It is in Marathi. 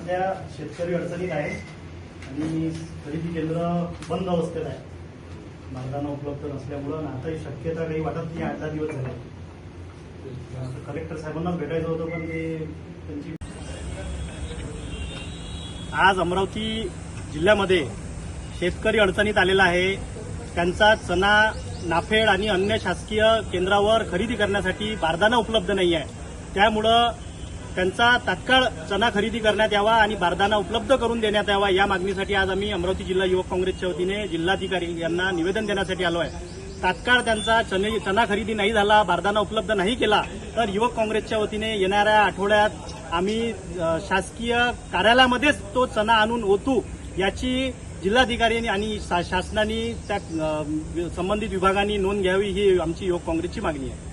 सध्या शेतकरी अडचणीत आहे आणि खरेदी केंद्र बंद अवस्थेत आहे. बारदाना उपलब्ध नसल्यामुळं आताही शक्यता काही वाटत नाही. 8-10 दिवस झाले. कलेक्टर साहेबांना भेटायचं होतं पण ते त्यांची. आज अमरावती जिल्ह्यामध्ये शेतकरी अडचणीत आलेला आहे. त्यांचा चना, नाफेड आणि अन्य शासकीय केंद्रावर खरेदी करण्यासाठी बारदाना उपलब्ध नाही आहे. त्यामुळं त्यांचा तात्काळ चना खरेदी करण्यात यावा आणि बारदाना उपलब्ध करून देण्यात यावा या मागणीसाठी आज आम्ही अमरावती जिल्हा युवक काँग्रेसच्या वतीने जिल्हाधिकारी यांना निवेदन देण्यासाठी आलो आहे. तात्काळ त्यांचा चना खरेदी नाही झाला, बारदाना उपलब्ध नाही केला तर युवक काँग्रेसच्या वतीने येणाऱ्या आठवड्यात आम्ही शासकीय कार्यालयामध्येच तो चना आणून ओतू याची जिल्हाधिकारी आणि शासनाने त्या संबंधित विभागांनी नोंद घ्यावी ही आमची युवक काँग्रेसची मागणी आहे.